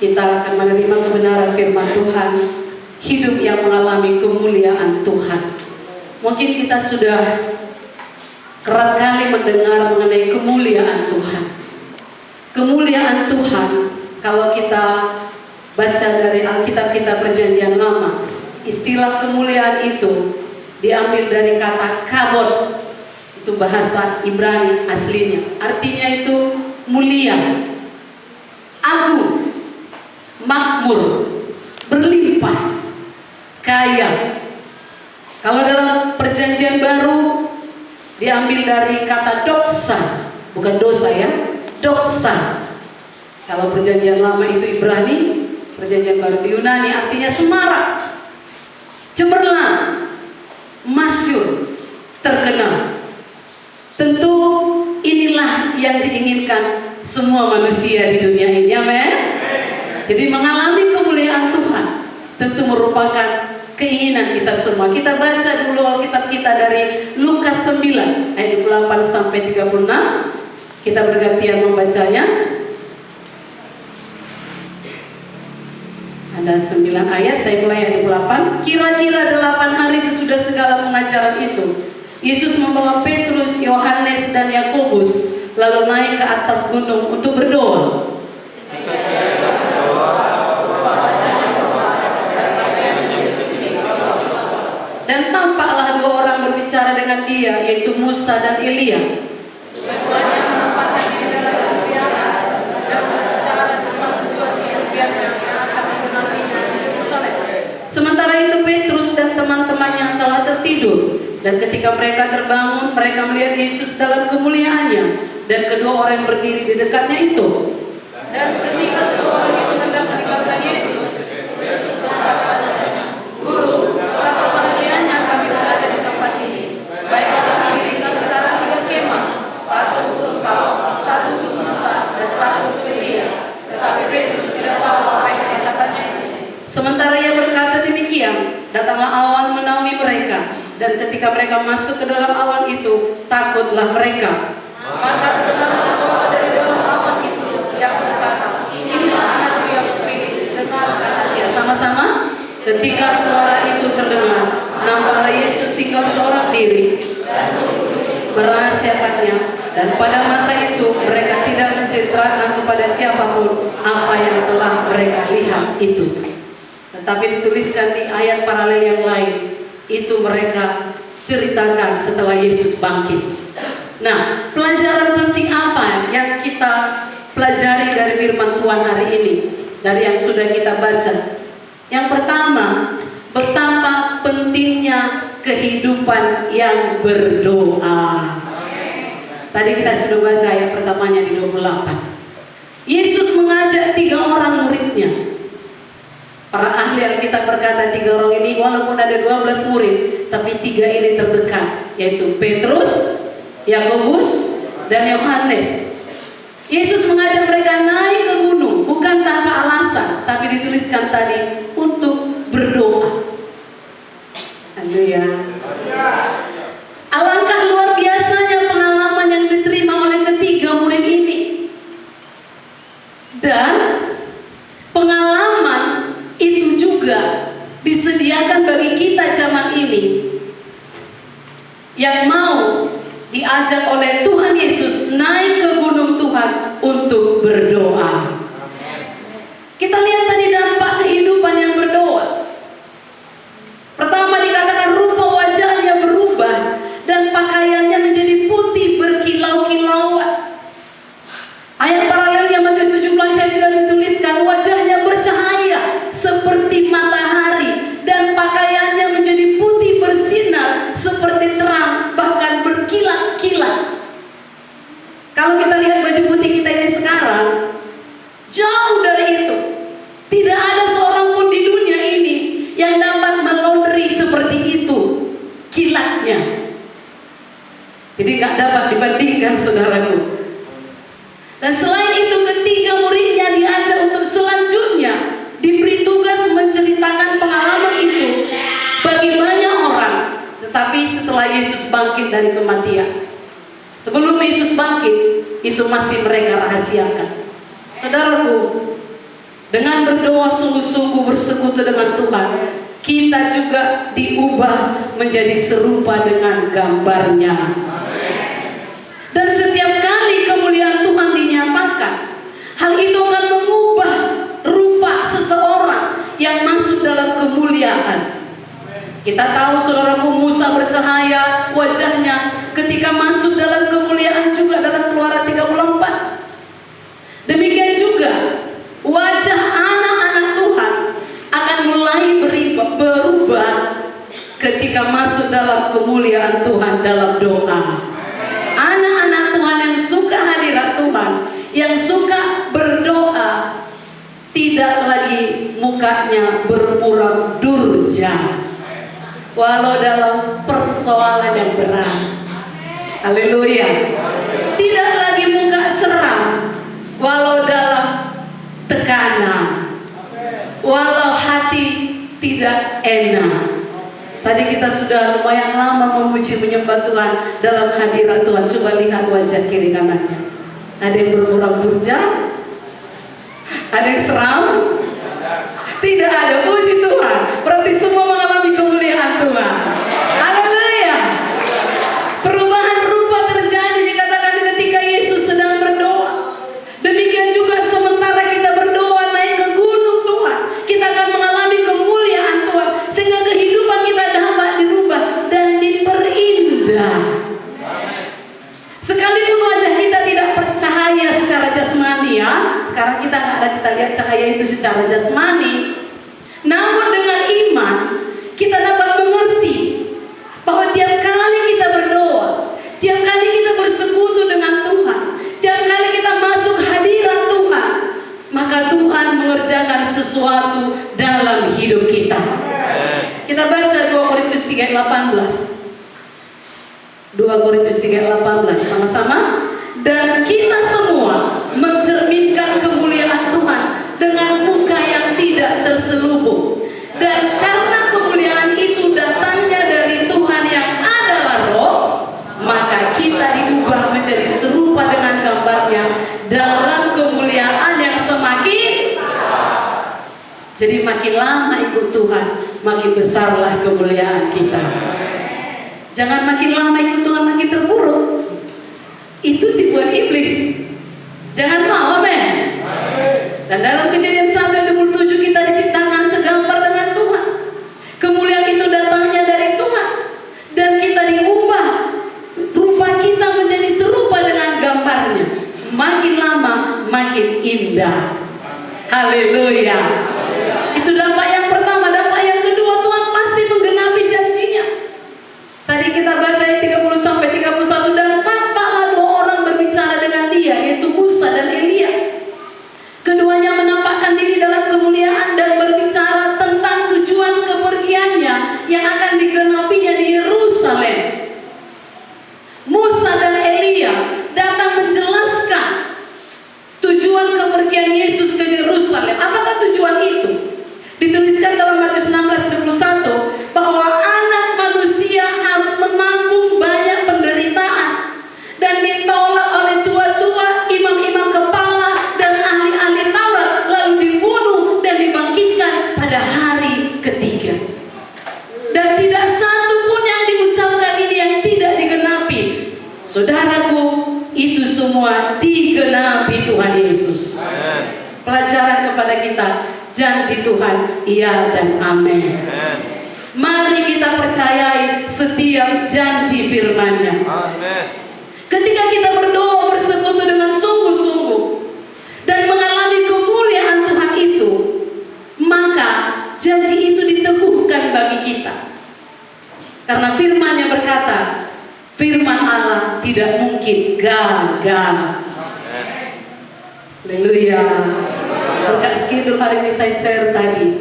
Kita akan menerima kebenaran firman Tuhan, hidup yang mengalami kemuliaan Tuhan. Mungkin kita sudah kerap kali mendengar mengenai kemuliaan Tuhan. Kemuliaan Tuhan, kalau kita baca dari Alkitab kita Perjanjian Lama, istilah kemuliaan itu diambil dari kata kabod. Itu bahasa Ibrani aslinya. Artinya itu mulia, agung, makmur, berlimpah, kaya. Kalau dalam Perjanjian Baru diambil dari kata doksa, bukan dosa ya, doksa. Kalau Perjanjian Lama itu Ibrani, Perjanjian Baru itu Yunani, artinya semarak, cemerlang, masyhur, terkenal. Tentu inilah yang diinginkan semua manusia di dunia ini, amin. Jadi mengalami kemuliaan Tuhan tentu merupakan keinginan kita semua. Kita baca dulu Alkitab kita dari Lukas 9 ayat 28 sampai 36. Kita bergantian membacanya. Ada 9 ayat, saya mulai ayat 28. Kira-kira 8 hari sesudah segala pengajaran itu, Yesus membawa Petrus, Yohanes, dan Yakobus lalu naik ke atas gunung untuk berdoa. Dan tampaklah 2 orang berbicara dengan dia, yaitu Musa dan Elia. Keduanya menampakkan diri dalam kemuliaan dan berbicara tentang tujuan kemuliaan yang akan mengenalinya di Yerusalem. Sementara itu Petrus dan teman-temannya telah tertidur, dan ketika mereka terbangun, mereka melihat Yesus dalam kemuliaannya dan kedua orang yang berdiri di dekatnya itu. Dan ketika kedua orang itu hendak meninggalkan Yesus, Yesus berkata, "Guru, betapa bahagianya kami berada di tempat ini. Baiklah kami dirikan sekarang 3 kemah, satu untuk engkau, satu untuk Musa, dan satu untuk Elia." Tetapi Petrus tidak tahu apa yang dikatakannya itu. Sementara ia berkata demikian, datanglah awan menaungi mereka, dan ketika mereka masuk ke dalam awan itu, takutlah mereka. Maka terdengarlah suara dari dalam awan itu yang berkata, "Inilah anakku yang kupilih, dengarkanlah dia." Sama-sama. Ketika suara itu terdengar, nampaklah Yesus tinggal seorang diri, merahasiakannya. Dan pada masa itu mereka tidak menceritakan kepada siapapun apa yang telah mereka lihat itu. Tetapi dituliskan di ayat paralel yang lain, itu mereka ceritakan setelah Yesus bangkit. Nah, pelajaran penting apa yang kita pelajari dari firman Tuhan hari ini, dari yang sudah kita baca? Yang pertama, betapa pentingnya kehidupan yang berdoa. Tadi kita sudah baca ayat pertamanya di 28. Yesus mengajak 3 orang muridnya. Para ahli Alkitab berkata 3 orang ini walaupun ada 12 murid, tapi 3 ini terdekat, yaitu Petrus, Yakobus, dan Yohanes. Yesus mengajak mereka naik ke gunung, bukan tanpa alasan, tapi dituliskan tadi untuk berdoa. Haleluya. Alangkah luar biasanya pengalaman yang diterima oleh ketiga murid ini. Dan pengalaman itu juga disediakan bagi kita zaman ini yang mau diajak oleh Tuhan Yesus naik ke gunung Tuhan untuk berdoa. Kita lihat tadi dampak kehidupan yang berdoa. Pertama dikatakan rupa wajahnya berubah dan pakaiannya menjadi putih berkilau-kilauan. Ayat paralelnya Matius 17 ayat 2 dituliskan wajahnya bercahaya seperti matahari dan pakaiannya menjadi putih bersinar seperti terang, bahkan berkilat-kilat. Kalau kita lihat baju putih kita ini sekarang, jauh dari itu. Tidak ada seorang pun di dunia ini yang dapat melondri seperti itu kilatnya. Jadi gak dapat dibandingkan, saudaraku. Dan selain itu ketiga muridnya diajak untuk selanjutnya diberi tugas menceritakan pengalaman itu bagi banyak orang. Tetapi setelah Yesus bangkit dari kematian, sebelum Yesus bangkit, itu masih mereka rahasiakan. Saudaraku, Dengan berdoa sungguh-sungguh bersekutu dengan Tuhan, kita juga diubah menjadi serupa dengan gambarnya. Dan setiap kali kemuliaan Tuhan dinyatakan, hal itu akan mengubah rupa seseorang yang masuk dalam kemuliaan. Kita tahu saudaraku, Musa bercahaya wajahnya ketika masuk dalam kemuliaan juga dalam Keluaran 34. Demikian juga wajah anak-anak Tuhan akan mulai berubah ketika masuk dalam kemuliaan Tuhan dalam doa. Anak-anak Tuhan yang suka hadirat Tuhan, yang suka berdoa, tidak lagi mukanya berpura durja walau dalam persoalan yang berat. Haleluya. Tidak lagi muka seram walau dalam tekanan, walau hati tidak enak. Tadi kita sudah lumayan lama memuji menyembah Tuhan dalam hadirat Tuhan. Coba lihat wajah kiri kanannya. Ada yang berpura durja? Ada yang seram? Tidak ada. Puji Tuhan. Berarti semua mengalami kemuliaan Tuhan. Haleluya. Perubahan rupa terjadi dikatakan ketika Yesus sedang berdoa. Demikian juga sementara kita berdoa naik ke gunung Tuhan, kita akan mengalami kemuliaan Tuhan, sehingga kehidupan kita dapat dirubah dan diperindah. Sekalipun wajah kita tidak bercahaya secara jasmani, ya, sekarang kita nggak ada, kita lihat cahaya itu secara jasmani. Namun dengan iman kita dapat mengerti bahwa tiap kali kita berdoa, tiap kali kita bersekutu dengan Tuhan, tiap kali kita masuk hadirat Tuhan, maka Tuhan mengerjakan sesuatu dalam hidup kita. Kita baca 2 Korintus 3:18. 2 Korintus 3:18 sama-sama. Dan kita semua mencerminkan kemuliaan Tuhan dengan muka yang tidak terselubung. Dan karena kemuliaan itu datangnya dari Tuhan yang adalah Roh, maka kita diubah menjadi serupa dengan gambarnya dalam kemuliaan yang semakin. Jadi makin lama ikut Tuhan, makin besarlah kemuliaan kita. Jangan makin lama ikut Tuhan makin terpuruk. Itu tipuan iblis. Jangan mau, amin. Dan dalam Kejadian 1:27 kita diciptakan segambar dengan Tuhan. Kemuliaan itu datangnya dari Tuhan, dan kita diubah rupa kita menjadi serupa dengan gambarnya. Makin lama makin indah. Haleluya. Itu dampak yang pertama. Dampak yang kedua, Tuhan pasti menggenapi janjinya. Tadi kita baca ayat 30-31, dan tampaklah 2 orang berbicara dengan dia, yaitu Musa dan Elia. Keduanya menampakkan diri dalam kemuliaan dan berbicara tentang tujuan kepergiannya yang akan digenapinya di Yerusalem. Musa dan Elia datang menjelaskan tujuan kepergian Yesus ke Yerusalem. Apakah tujuan itu? Dituliskan dalam Matius 16:21 bahwa anak manusia harus menanggung banyak penderitaan dan ditolak oleh tua-tua, imam-imam kepala, dan ahli-ahli Taurat, lalu dibunuh dan dibangkitkan pada hari ketiga. Dan tidak satu pun yang diucapkan ini yang tidak digenapi. Saudaraku, itu semua digenapi Tuhan Yesus. Pelajaran kepada kita, janji Tuhan iya dan amin. Mari kita percayai setiap janji firman-Nya. Ketika kita berdoa bersekutu dengan sungguh-sungguh dan mengalami kemuliaan Tuhan itu, maka janji itu diteguhkan bagi kita. Karena firman-Nya berkata, firman Allah tidak mungkin gagal. Haleluya. Berkat schedule hari ini saya share tadi,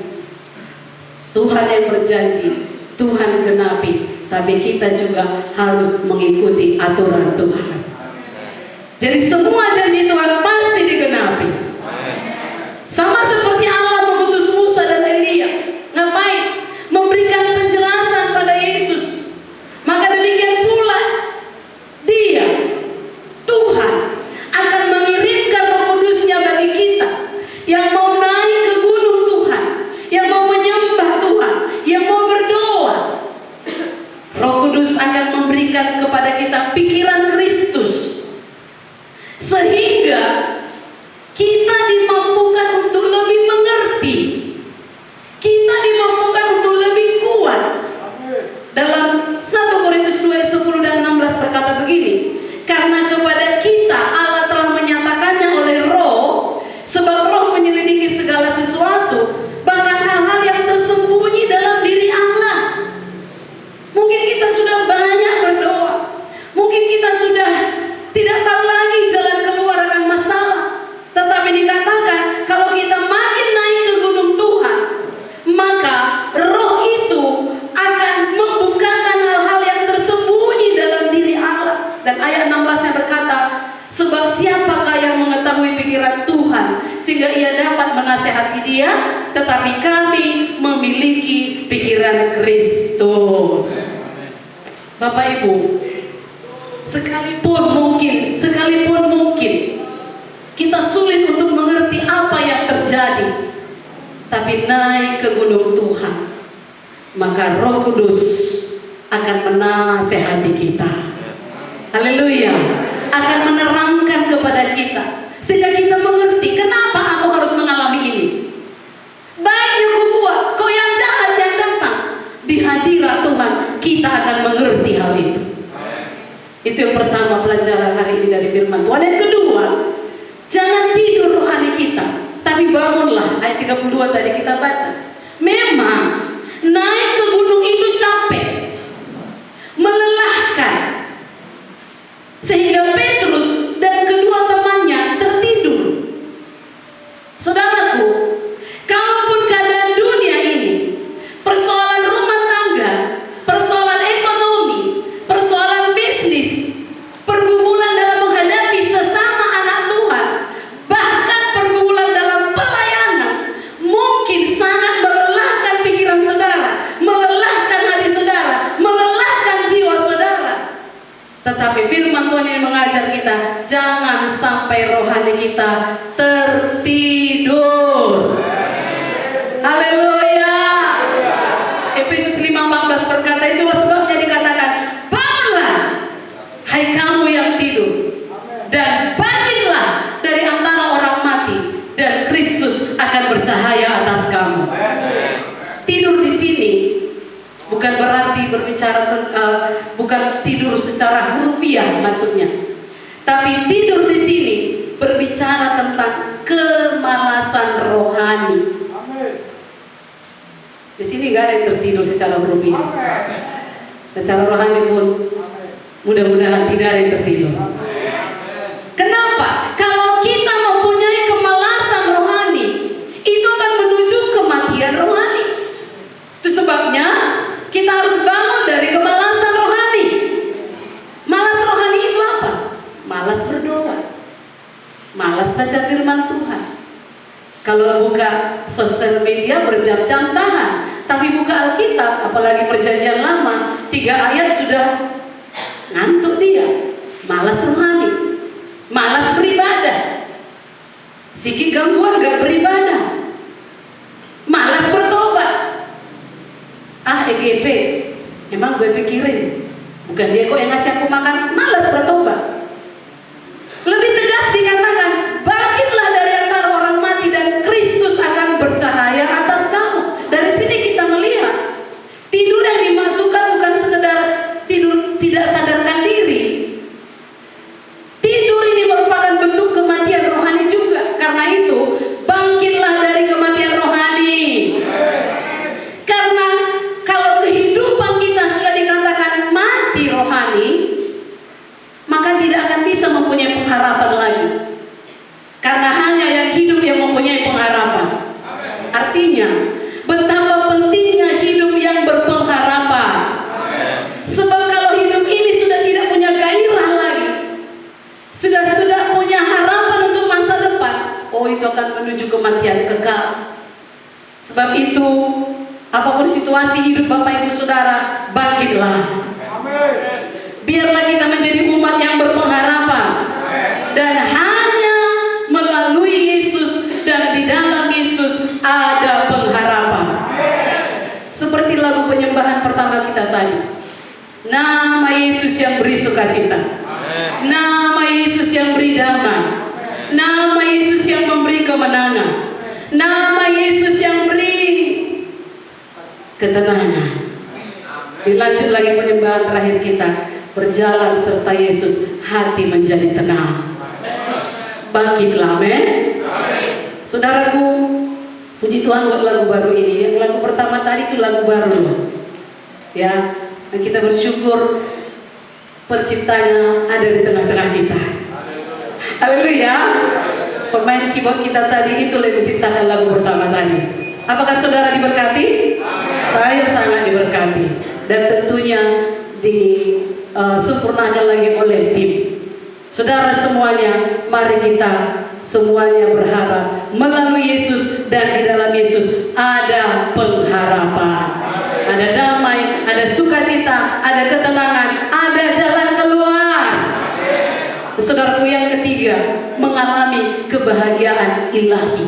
Tuhan yang berjanji, Tuhan genapi, tapi kita juga harus mengikuti aturan Tuhan. Jadi semua janji Tuhan pasti digenapi. Sama seperti Allah mengutus Musa dan Elia. Ngapain? Memberikan penjelasan pada Yesus. Maka demikian pula Dia, Tuhan, akan mengirimkan Roh Kudus-Nya bagi kita yang mau naik ke manusia, tetapi kami memiliki pikiran Kristus. Bapak Ibu, sekalipun mungkin kita sulit untuk mengerti apa yang terjadi, tapi naik ke gunung Tuhan, maka Roh Kudus akan menasehati kita. Haleluya. Akan menerangkan kepada kita, sehingga kita mengerti kenapa aku harus mengalami ini. Baiknya kau yang jahat yang datang, di hadirat Tuhan kita akan mengerti hal itu. Itu yang pertama pelajaran hari ini dari firman Tuhan. Yang kedua, jangan tidur rohani kita, tapi bangunlah. Ayat 32 tadi kita baca. Memang naik ke gunung itu capek, melelahkan, sehingga Petrus dan kedua temannya tertidur. Saudaraku, kalaupun keadaan dunia ini, persoalan rumah tangga, persoalan ekonomi, persoalan bisnis, pergumulan dalam menghadapi sesama anak Tuhan, bahkan pergumulan dalam pelayanan, mungkin sangat melelahkan pikiran saudara, melelahkan hati saudara, melelahkan jiwa saudara. Tetapi firman Tuhan ini mengajar kita, jangan sampai rohani kita tertidur. Haleluya. Efesus 5:14 berkata, itulah sebabnya dikatakan, bangunlah hai kamu yang tidur, dan bangkitlah dari antara orang mati, dan Kristus akan bercahaya atas kamu. Tidur di sini bukan berarti bukan tidur secara hurufiah maksudnya, tapi tidur di sini berbicara tentang kemalasan rohani. Di sini nggak ada yang tertidur secara hurufiah. Secara rohani pun mudah-mudahan tidak ada yang tertidur. Kenapa? Kalau kita mempunyai kemalasan rohani, itu akan menuju kematian rohani. Itu sebabnya kita harus bangun dari kemalasan rohani. Malas rohani itu apa? Malas berdoa, malas baca firman Tuhan. Kalau buka sosial media berjam-jam tahan, tapi buka Alkitab, apalagi perjanjian lama, 3 ayat sudah ngantuk dia. Malas rohani, malas beribadah, sikit gangguan gak beribadah, malas bertobat. EGP, emang gue pikirin, bukan dia kok yang ngasih aku makan, malas bertobat. Lebih tegas dikatakan, bangkitlah dari antara orang mati dan Kristus akan bercahaya atas kamu. Dari sini kita melihat, tidur yang dimasukkan bukan sekedar tidur tidak sadarkan diri. Tidur ini merupakan bentuk kematian rohani juga. Karena itu, bangkitlah dari kematian rohani. Karena kalau kehidupan kita sudah dikatakan mati rohani, maka tidak akan bisa mempunyai pengharapan lagi. Karena hanya yang hidup yang mempunyai pengharapan. Artinya, betapa pentingnya hidup yang berpengharapan. Sebab kalau hidup ini sudah tidak punya gairah lagi, sudah tidak punya harapan untuk masa depan, itu akan menuju kematian kekal. Sebab itu, apapun situasi hidup Bapak Ibu Saudara, bangkitlah. Biarlah kita menjadi umat yang berpengharapan. Dan hanya melalui Yesus dan di dalam Yesus ada pengharapan. Seperti lagu penyembahan pertama kita tadi. Nama Yesus yang beri sukacita, nama Yesus yang beri damai, nama Yesus yang memberi kemenangan, nama Yesus yang beri ketenangan. Dilanjut lagi penyembahan terakhir kita, berjalan serta Yesus, hati menjadi tenang. Bangkitlah, amin. Saudaraku, puji Tuhan buat lagu baru ini. Yang lagu pertama tadi itu lagu baru, ya. Dan kita bersyukur penciptanya ada di tengah-tengah kita. Haleluya. Pemain keyboard kita tadi itu yang menciptakan lagu pertama tadi. Apakah saudara diberkati? Saya sangat diberkati. Dan tentunya disempurnakan lagi oleh tim. Saudara semuanya, mari kita semuanya berharap melalui Yesus, dan di dalam Yesus ada pengharapan, ada damai, ada sukacita, ada ketenangan, ada jalan keluar. Saudaraku, yang ketiga, mengalami kebahagiaan ilahi.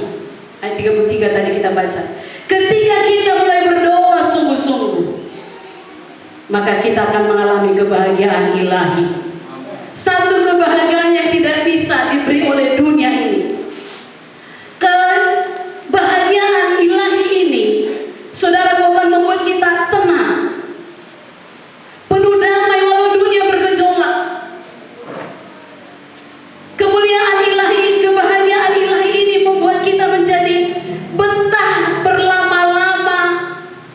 Ayat 33 tadi kita baca. Ketika kita mulai berdoa sungguh-sungguh, maka kita akan mengalami kebahagiaan ilahi. Satu kebahagiaan yang tidak bisa diberi oleh dunia ini. Kebahagiaan ilahi ini, saudara, akan membuat kita tenang, penuh damai walau dunia bergejolak. Kemuliaan ilahi, kebahagiaan ilahi ini membuat kita menjadi betah berlama-lama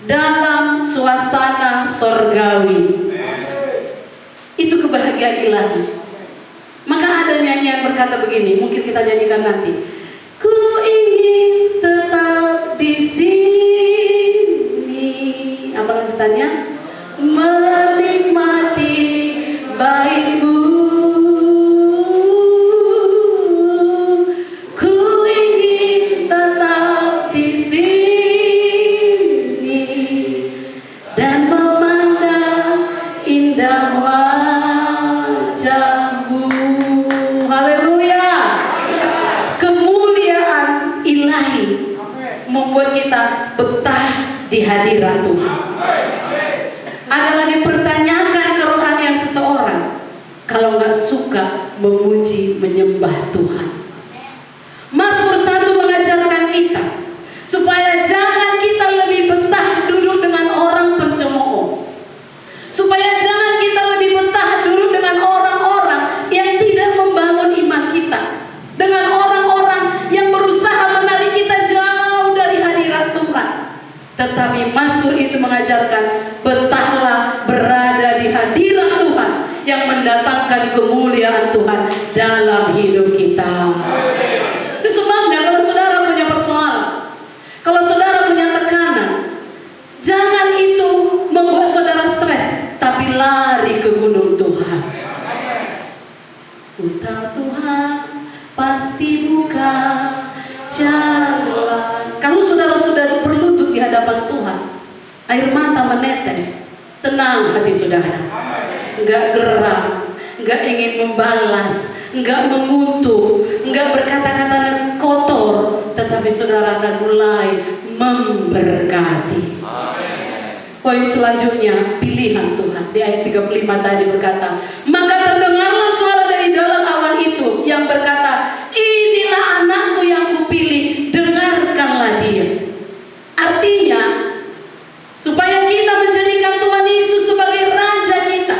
dalam suasana sorgawi. Itu kebahagiaan ilahi. Maka ada nyanyian berkata begini, mungkin kita nyanyikan nanti. Ku ingin tetap di sini. Apa lanjutannya? Menikmati baik-Mu. Membuat kita betah di hadirat Tuhan. Adalah dipertanyakan kerohanian seseorang kalau nggak suka memuji menyembah Tuhan. Mazmur 1 mengajarkan kita supaya jangan kita lebih betah duduk dengan orang pencemooh, supaya jangan kita lebih betah duduk dengan orang-orang yang tidak membangun iman kita, dengan orang-orang yang berusaha menarik kita jauh dari hadirat Tuhan. Tetapi Mazmur itu mengajarkan, betahlah berada di hadirat Tuhan yang mendatangkan kemuliaan Tuhan dalam hidup kita. Itu sebabnya kalau saudara punya persoalan, kalau saudara punya tekanan, jangan itu membuat saudara stres, tapi lari ke gunung Tuhan. Utang Tuhan pasti buka jalan. Kalau saudara sudah berlutut di hadapan Tuhan, air mata menetes, tenang hati saudara. Enggak geram, enggak ingin membalas, enggak mengutuk, enggak berkata-kata kotor, tetapi saudara akan mulai memberkati. Poin selanjutnya, pilihan Tuhan. Di ayat 35 tadi berkata, maka terdengarlah suara dari dalam awan itu yang berkata, inilah anakku yang kupilih, dengarkanlah dia. Artinya, supaya kita menjadikan Tuhan Yesus sebagai Raja kita,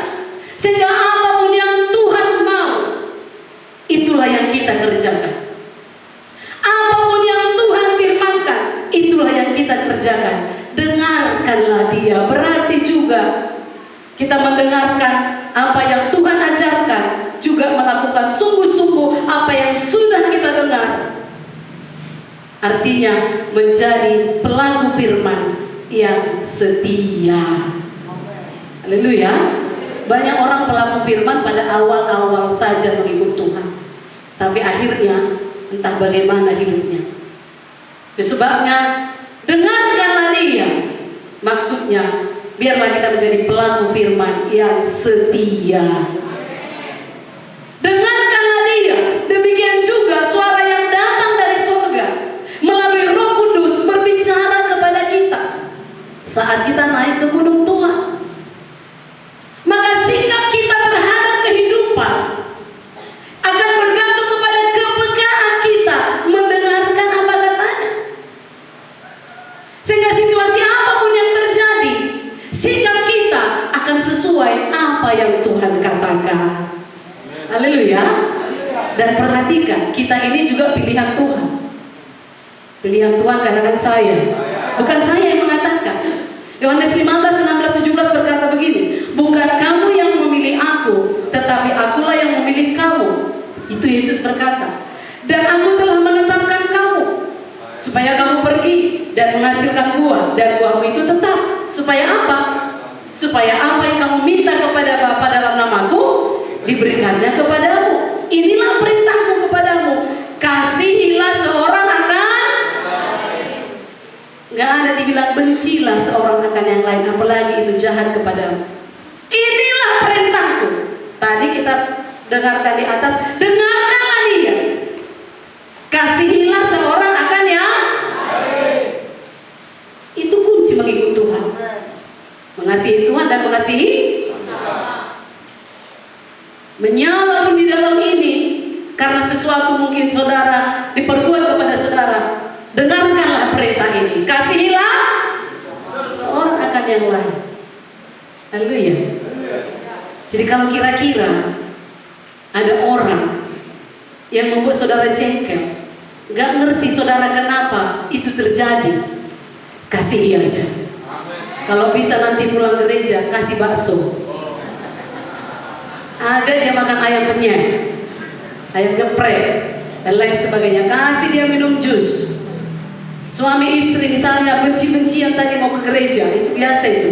sehingga apapun yang Tuhan mau, itulah yang kita kerjakan. Apapun yang Tuhan firmankan, itulah yang kita kerjakan. Dengarkanlah dia. Berarti juga kita mendengarkan apa yang Tuhan ajarkan, juga melakukan sungguh-sungguh apa yang sudah kita dengar. Artinya menjadi pelaku firman yang setia. Haleluya. Banyak orang pelaku firman pada awal-awal saja mengikut Tuhan, tapi akhirnya entah bagaimana hidupnya. Itu sebabnya dengarkanlah dia. Maksudnya biarlah kita menjadi pelaku firman yang setia. Dengarkanlah dia. Demikian juga suara yang datang dari surga melalui Roh Kudus berbicara kepada kita saat kita naik ke gunung Tuhan. Maka sikap kita terhadap kehidupan akan bergantung kepada kepekaan kita mendengarkan apa katanya. Sehingga situasi apapun yang terjadi, sikap kita akan sesuai apa yang Tuhan katakan. Haleluya. Dan perhatikan, kita ini juga pilihan Tuhan. Pilihan Tuhan katakan saya, bukan saya yang mengatakan. Yohanes 15, 16, 17 berkata begini, bukan kamu yang memilih aku, tetapi akulah yang memilih kamu. Itu Yesus berkata. Dan aku telah menetapkan kamu supaya kamu pergi dan menghasilkan buah, dan buahmu itu tetap. Supaya apa? Supaya apa yang kamu minta kepada Bapa dalam namaku, diberikannya kepadamu. Inilah perintahku kepadamu, Kasihilah seorang akan, nggak ada dibilang bencilah seorang akan yang lain, apalagi itu jahat kepadamu. Inilah perintahku. Tadi kita dengarkan di atas, dengarkanlah dia. Kasihilah seorang akan yang itu kunci mengikut Tuhan. Mengasihi Tuhan dan mengasihi menyala pun di dalam ini, karena sesuatu mungkin saudara diperbuat kepada saudara, dengarkanlah perintah ini. Kasihilah seorang akan yang lain. Haleluya. Jadi kalau kira-kira ada orang yang membuat saudara jengkel, gak ngerti saudara kenapa itu terjadi, kasihi aja. Kalau bisa nanti pulang gereja kasih bakso, ajak dia makan ayam penyet, ayam geprek dan lain sebagainya. Kasih dia minum jus. Suami istri misalnya benci-bencian tadi mau ke gereja, itu biasa itu.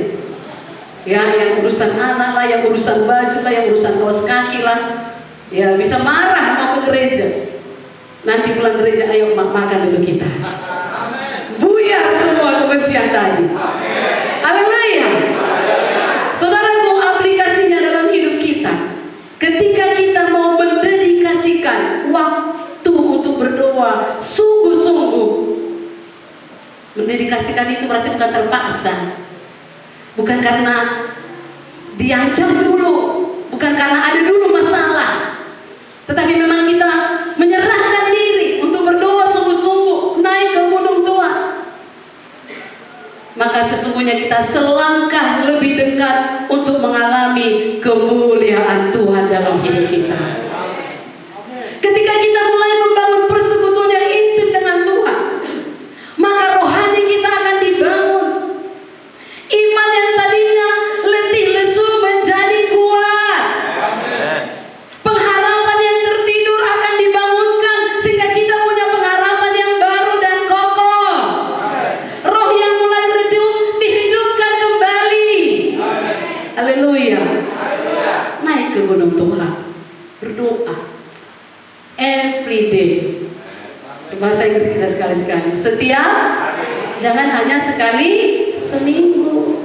Ya, yang urusan anak lah, yang urusan baju lah, yang urusan kaos kaki lah. Ya, bisa marah mau ke gereja. Nanti pulang gereja, ayo makan dulu kita. Buyar semua kebencian tadi. Haleluya. Saudaraku, aplikasinya dalam hidup kita, ketika kita mau mendedikasikan waktu untuk berdoa sungguh-sungguh, mendedikasikan itu berarti bukan terpaksa, bukan karena diancam dulu, bukan karena ada dulu masalah, tetapi memang kita menyerahkan diri untuk berdoa sungguh-sungguh, naik ke gunung Tuhan. Maka sesungguhnya kita selangkah lebih dekat untuk mengalami kemuliaan Tuhan dalam hidup kita. Ketika kita mulai membangun persekutuan yang intim dengan Tuhan, maka rohani kita akan dibangun. Iman yang tadinya letih lesu menjadi kuat. Pengharapan yang tertidur akan dibangunkan sehingga kita punya pengharapan yang baru dan kokoh. Roh yang mulai redup dihidupkan kembali. Haleluya. Naik ke gunung Tuhan, berdoa every day. Bahasa Inggris kita sekali-sekali. Setiap, jangan hanya sekali seminggu.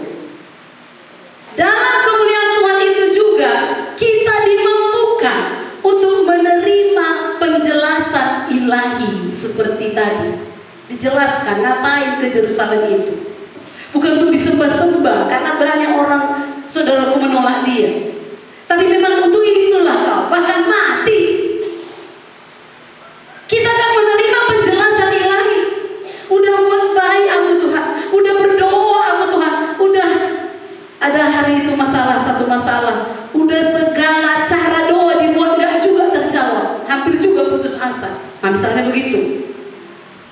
Dalam kemuliaan Tuhan itu juga kita dimampukan untuk menerima penjelasan ilahi seperti tadi. Dijelaskan ngapain ke Yerusalem itu. Bukan untuk disembah-sembah karena banyak orang saudaraku menolak dia. Tapi memang untuk itulah kau bahkan mati. Kita akan menerima penjelasan ilahi. Udah buat baik aku Tuhan, udah berdoa aku Tuhan, udah ada hari itu satu masalah, udah segala cara doa dibuat gak juga terjawab, hampir juga putus asa. Nah misalnya begitu,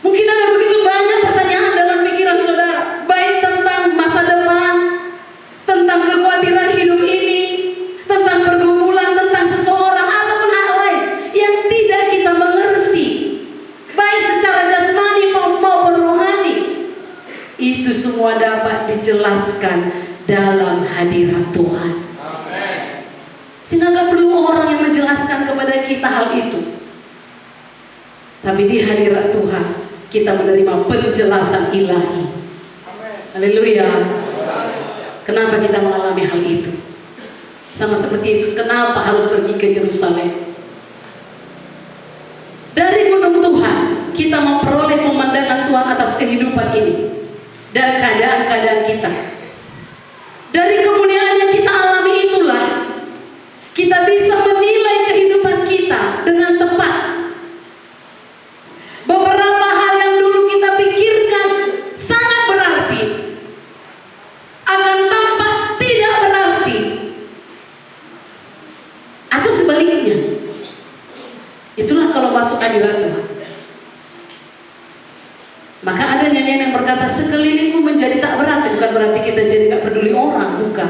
mungkin ada begitu banyak pertanyaan dalam pikiran saudara, baik tentang masa depan, tentang kekhawatiran hidup ini, tentang pergumulan, tentang seseorang ataupun hal lain yang tidak kita mengerti, baik secara jasmani maupun rohani. Itu semua dapat dijelaskan dalam hadirat Tuhan. Sehingga gak perlu orang yang menjelaskan kepada kita hal itu. Tapi di hadirat Tuhan kita menerima penjelasan ilahi. Haleluya. Kenapa kita mengalami hal itu? Sama seperti Yesus, kenapa harus pergi ke Yerusalem? Dari gunung Tuhan kita memperoleh pemandangan Tuhan atas kehidupan ini dan keadaan-keadaan kita. Dari kemuliaan yang kita alami itulah kita bisa menilai kehidupan kita dengan tepat. Beberapa hal yang dulu kita pikirkan sangat berarti akan tampak tidak berarti, atau sebaliknya. Itulah kalau masuk hadirat Tuhan. Maka ada nyanyian yang berkata sekelilingmu menjadi tak berarti. Bukan berarti kita jadi gak peduli orang, bukan.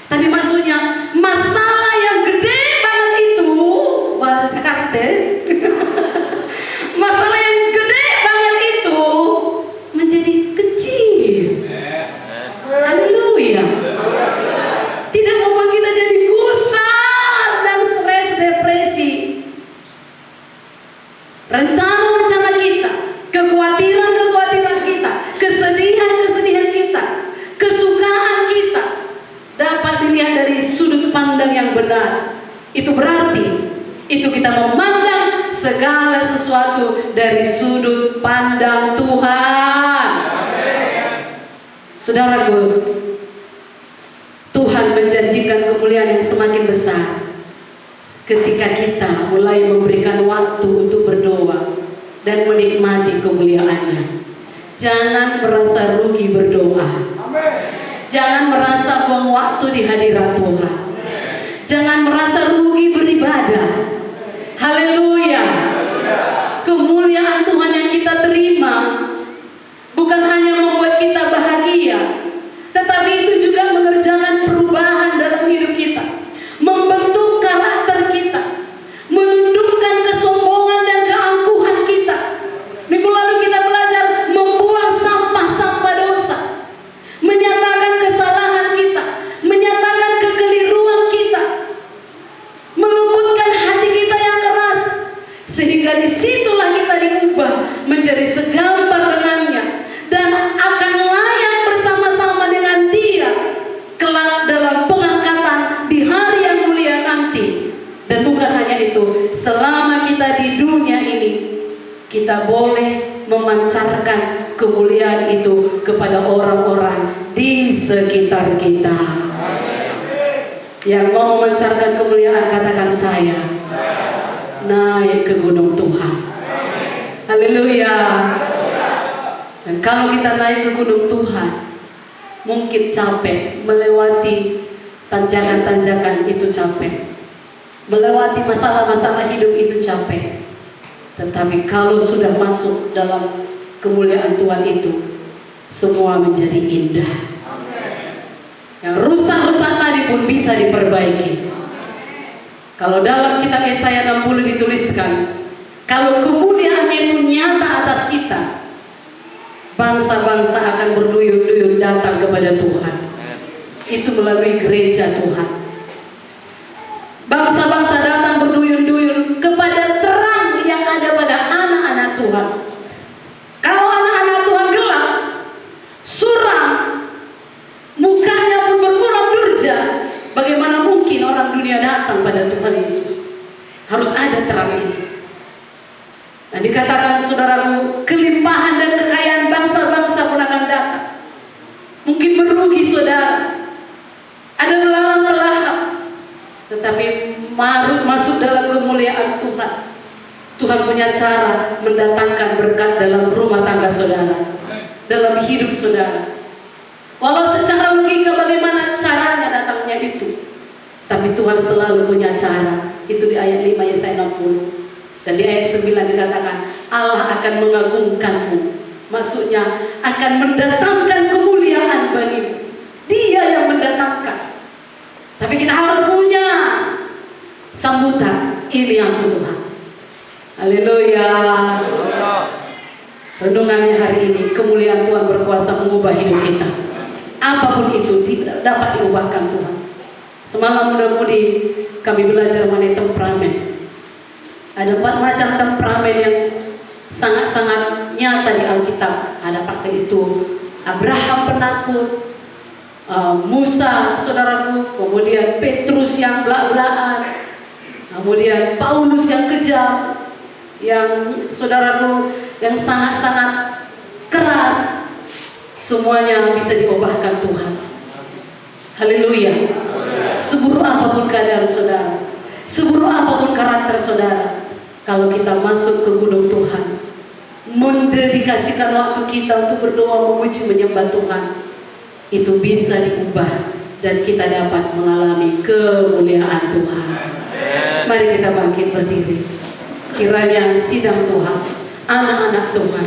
Tapi maksudnya masalah yang gede banget itu, bahasa Jakarta, masalah yang gede banget itu menjadi kecil. Haleluya. Tidak membuat kita jadi gusar dan stres, depresi. Rencana kesedihan kita, kesukaan kita dapat dilihat dari sudut pandang yang benar. Itu berarti itu kita memandang segala sesuatu dari sudut pandang Tuhan. Saudaraku, Tuhan menjanjikan kemuliaan yang semakin besar ketika kita mulai memberikan waktu untuk berdoa dan menikmati kemuliaannya. Jangan merasa rugi berdoa. Jangan merasa buang waktu di hadirat Tuhan. Jangan merasa rugi beribadah. Haleluya. Kemuliaan Tuhan yang kita terima bukan hanya membuat kita bahagia, tetapi itu juga mengerjakan perubahan dalam hidup kita, membentuk karakter kita, menundukkan kesombongan dan keangkuhan kita. Minggu lalu kita belajar membuang sampah-sampah dosa, menyatakan kesalahan kita, menyatakan kekeliruan kita, melembutkan hati kita yang keras, sehingga disitulah kita diubah menjadi segambar dengannya dan akan layak bersama-sama dengan Dia kelak dalam pengangkatan di hari yang mulia nanti. Dan bukan hanya itu, selama kita di dunia ini, kita boleh memancarkan kemuliaan itu kepada orang-orang di sekitar kita. Yang mau memancarkan kemuliaan, katakan saya naik ke gunung Tuhan. Haleluya. Dan kalau kita naik ke gunung Tuhan, mungkin capek, melewati tanjakan-tanjakan itu capek, melewati masalah-masalah hidup itu capek. Tetapi kalau sudah masuk dalam kemuliaan Tuhan itu, semua menjadi indah. Yang rusak-rusak tadi pun bisa diperbaiki. Kalau dalam kitab Yesaya 60 dituliskan, kalau kemuliaannya itu nyata atas kita, bangsa-bangsa akan berduyun-duyun datang kepada Tuhan. Itu melalui gereja Tuhan. Bangsa-bangsa datang berduyun-duyun kepada terang yang ada pada anak-anak Tuhan. Kalau anak-anak Tuhan gelap, suram, mukanya pun bermuram durja, bagaimana mungkin orang dunia datang pada Tuhan Yesus? Harus ada terang itu. Dan dikatakan, saudaraku, kelimpahan dan kekayaan bangsa-bangsa pun akan datang. Mungkin merugi saudara, ada belalang-belahap, tetapi masuk dalam kemuliaan Tuhan. Tuhan punya cara mendatangkan berkat dalam rumah tangga saudara, dalam hidup saudara. Walau secara logika bagaimana caranya datangnya itu, tapi Tuhan selalu punya cara. Itu di ayat 5 Yesaya 60. Dan di ayat 9 dikatakan, Allah akan mengagungkanmu. Maksudnya akan mendatangkan kemuliaan bagimu. Dia yang mendatangkan. Tapi kita harus punya sambutan, ini aku Tuhan. Haleluya. Renungannya hari ini, kemuliaan Tuhan berkuasa mengubah hidup kita. Apapun itu tidak dapat diubahkan Tuhan. Semalam muda-mudi kami belajar mengenai temperamen. Ada 4 macam temperamen yang sangat-sangat nyata di Alkitab. Ada pakai itu Abraham penakut, Musa saudaraku, kemudian Petrus yang belak-belakan, kemudian Paulus yang kejam, yang saudaraku yang sangat-sangat keras. Semuanya bisa diubahkan Tuhan. Haleluya. Seburuk apapun keadaan saudara, seburuk apapun karakter saudara, kalau kita masuk ke gunung Tuhan, mendedikasikan waktu kita untuk berdoa, memuji, menyembah Tuhan, itu bisa diubah dan kita dapat mengalami kemuliaan Tuhan. Mari kita bangkit berdiri. Kiranya sidang Tuhan, anak-anak Tuhan,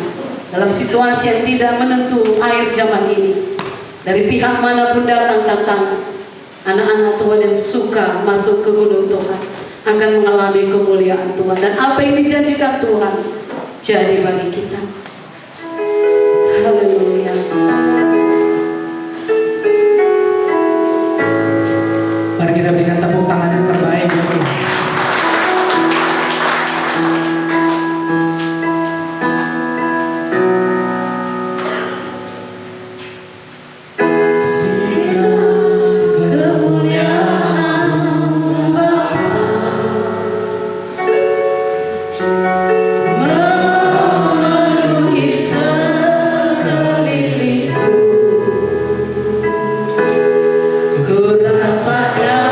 dalam situasi yang tidak menentu akhir zaman ini, dari pihak manapun datang tantangan, anak-anak Tuhan yang suka masuk ke gunung Tuhan akan mengalami kemuliaan Tuhan. Dan apa yang dijanjikan Tuhan jadi bagi kita. Haleluya. Mari kita berikan tepuk tangan yang terbaik ya Tuhan. Ku rasakan